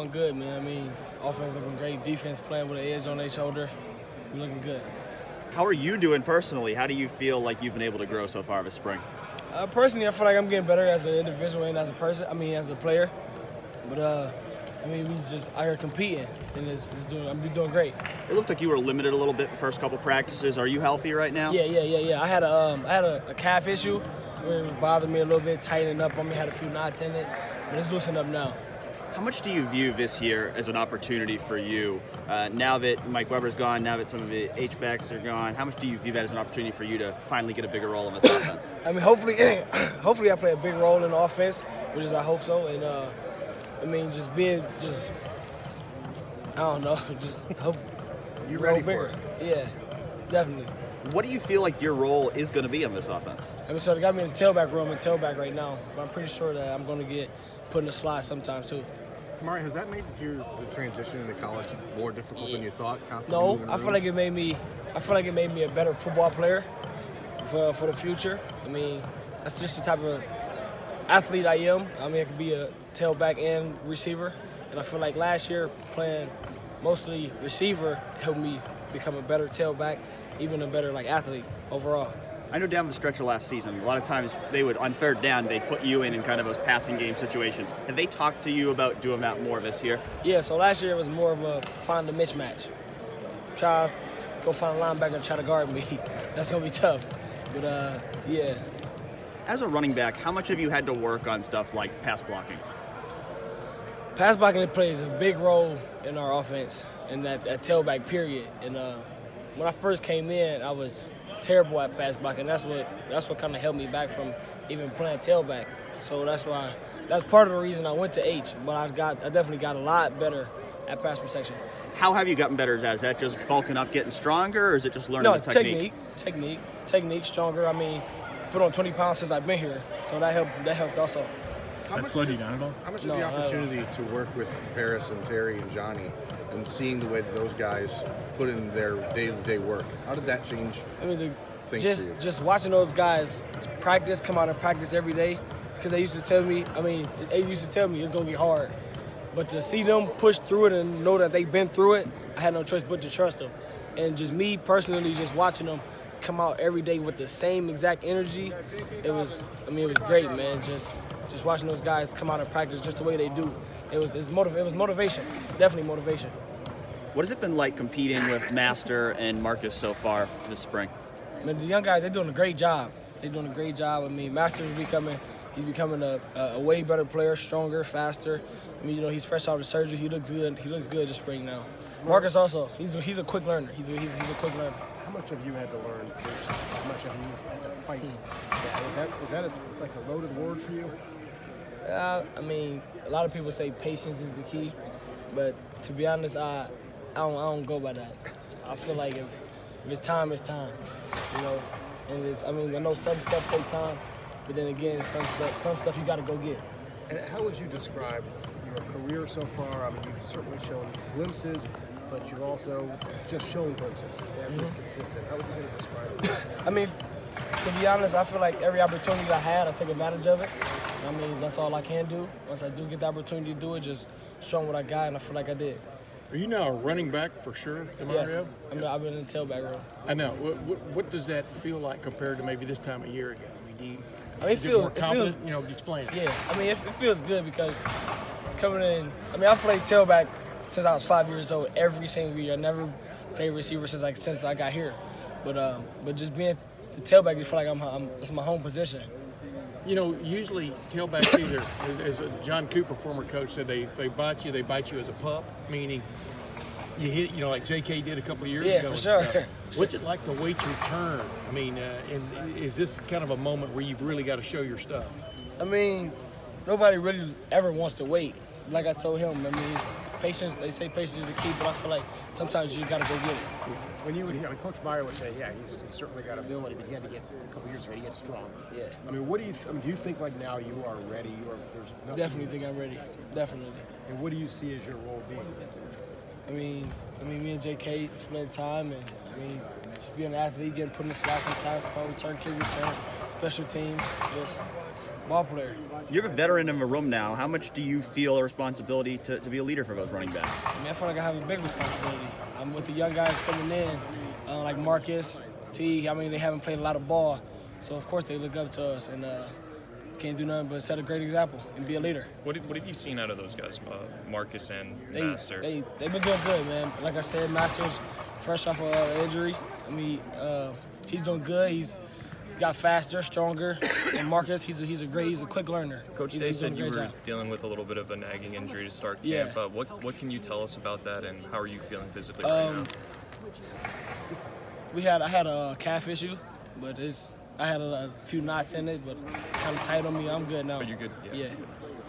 Doing good, man. I mean, offense looking great. Defense playing with an edge on their shoulder. We looking good. How are you doing personally? How do you feel like you've been able to grow so far this spring? Personally, I feel like I'm getting better as an individual and as a person. I mean, as a player. But I mean, we just out here competing, and I'm doing great. It looked like you were limited a little bit the first couple practices. Are you healthy right now? Yeah. I had a calf issue where it was bothering me a little bit, tightening up on me. Had a few knots in it, but it's loosened up now. How much do you view this year as an opportunity for you? Now that Mike Weber's gone, now that some of the H-backs are gone, how much do you view that as an opportunity for you to finally get a bigger role in this offense? I mean, hopefully I play a big role in the offense, which is I hope so. And I mean, I don't know, just hope you ready for it? Yeah, definitely. What do you feel like your role is going to be in this offense? I mean, so they got me in the tailback room. I'm in tailback right now, but I'm pretty sure that I'm going to get put in the slot sometime too. Mario, has that made the transition into college more difficult than you thought? No, I feel like it made me a better football player for the future. I mean, that's just the type of athlete I am. I mean, I could be a tailback and receiver, and I feel like last year playing mostly receiver helped me become a better tailback, even a better athlete overall. I know down the stretch of last season, a lot of times they would, on third down, they put you in kind of those passing game situations. Have they talked to you about doing that more this year? Yeah, so last year it was more of a find a mismatch. Try to go find a linebacker and try to guard me. That's going to be tough. But, yeah. As a running back, how much have you had to work on stuff like pass blocking? Pass blocking plays a big role in our offense and that tailback period. And when I first came in, I was terrible at pass blocking. That's what kind of held me back from even playing tailback. So that's part of the reason I went to H. But I definitely got a lot better at pass protection. How have you gotten better at that? Is that just bulking up, getting stronger, or is it just learning the technique? Technique, stronger. I mean, put on 20 pounds since I've been here, so that helped also. Has that slowed you down at all? How much of the opportunity to work with Paris and Terry and Johnny and seeing the way that those guys put in their day-to-day work, how did that change? I mean, just watching those guys practice, come out and practice every day, because they used to tell me it's going to be hard. But to see them push through it and know that they've been through it, I had no choice but to trust them. And just me personally, just watching them come out every day with the same exact energy, it was great, man. Just watching those guys come out and practice just the way they do. It was motivation, definitely motivation. What has it been like competing with Master and Marcus so far this spring? Man, the young guys, they're doing a great job. I mean, Master's becoming a way better player, stronger, faster. I mean, he's fresh out of surgery. He looks good. He looks good this spring now. Marcus also, he's a quick learner. He's a quick learner. How much have you had to learn versus how much have you had to fight? Is that a loaded word for you? I mean, a lot of people say patience is the key, but to be honest, I don't go by that. I feel like if it's time, it's time. And I know some stuff take time, but then again, some stuff you got to go get. And how would you describe your career so far? I mean, you've certainly shown glimpses, but you've also just shown glimpses. You haven't been consistent. How would you describe it? I mean, to be honest, I feel like every opportunity I had, I take advantage of it. I mean, that's all I can do. Once I do get the opportunity to do it, just show them what I got, and I feel like I did. Are you now a running back for sure, Demario? Yes. I've been in the tailback room. I know. What does that feel like compared to maybe this time a year ago? I mean, it feels more confident? Explain it. Yeah, I mean, it feels good because coming in, I've played tailback since I was 5 years old every single year. I never played receiver since I got here. But just being the tailback, you feel like it's my home position. Usually tailbacks either, as John Cooper, former coach, said, they bite you as a pup, meaning you hit, like J.K. did a couple of years ago. Yeah, for sure. What's it like to wait your turn? I mean, and is this kind of a moment where you've really got to show your stuff? I mean, nobody really ever wants to wait. Like I told him, it's patience. They say patience is the key, but I feel like sometimes you got to go get it. When you would hear, Coach Meyer would say, yeah, he's certainly got ability, but he had to get a couple years ago to get stronger. Yeah. I mean, what do you think like now you are ready? There's nothing. Definitely think I'm ready. Definitely. And what do you see as your role being? I mean, me and J.K. spend time, and just being an athlete, getting put in the slot sometimes, punt return, kick return, special teams, just ball player. You're a veteran in the room now. How much do you feel a responsibility to be a leader for those running backs? I mean, I feel like I have a big responsibility. I'm with the young guys coming in, like Marcus, T. I mean, they haven't played a lot of ball, so of course they look up to us, and can't do nothing but set a great example and be a leader. What have you seen out of those guys, Marcus and Master? They've been doing good, man. Like I said, Master's fresh off of injury. I mean, he's doing good. He's got faster, stronger, and Marcus, he's a quick learner. Coach Day said you were dealing with a little bit of a nagging injury to start camp. Yeah. What can you tell us about that, and how are you feeling physically right now? I had a calf issue, but I had a few knots in it, but kind of tight on me. I'm good now. But you're good? Yeah.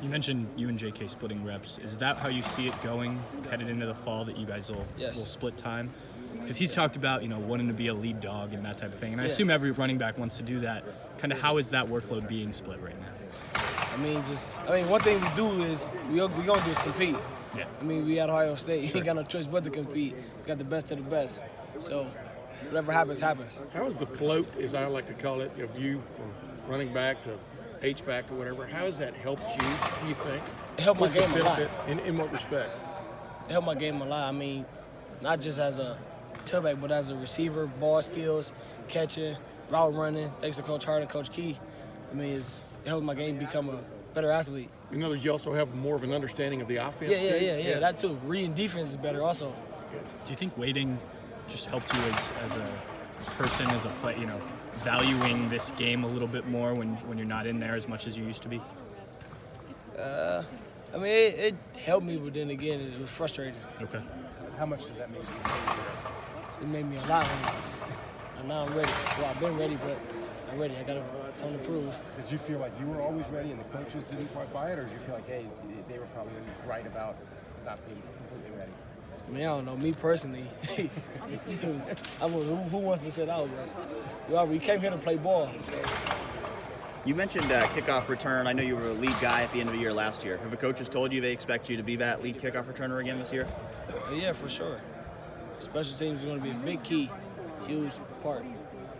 You mentioned you and JK splitting reps. Is that how you see it going headed into the fall, that you guys will split time? Because he's talked about, wanting to be a lead dog and that type of thing. And I assume every running back wants to do that. Kind of how is that workload being split right now? I mean, one thing we do is we gonna do is compete. Yeah. I mean, we at Ohio State. You ain't got no choice but to compete. We got the best of the best. So whatever happens, happens. How is the float, as I like to call it, of you from running back to H-back or whatever, how has that helped you, do you think? It helped my What's the game a lot. benefit? In what respect? It helped my game a lot. I mean, not just as a tailback, but as a receiver, ball skills, catching, route running. Thanks to Coach Hart and Coach Key. I mean, it helped my game become a better athlete. In other words, you also have more of an understanding of the offense, Yeah, that too. Reading defense is better also. Do you think waiting just helped you as a person, as a play, valuing this game a little bit more when you're not in there as much as you used to be? I mean, it helped me, but then again, it was frustrating. Okay. How much does that make you? It made me a lot hungry. And now I'm ready. Well, I've been ready, but I'm ready. I got something to prove. Did you feel like you were always ready and the coaches didn't quite buy it, or did you feel like, hey, they were probably right about not being completely ready? I mean, I don't know. Me personally, who wants to sit out? We came here to play ball. So. You mentioned kickoff return. I know you were a lead guy at the end of the year last year. Have the coaches told you they expect you to be that lead kickoff returner again this year? Yeah, for sure. Special teams is going to be a big key, huge part.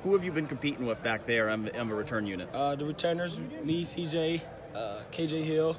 Who have you been competing with back there on the return units? The returners, me, CJ, KJ Hill,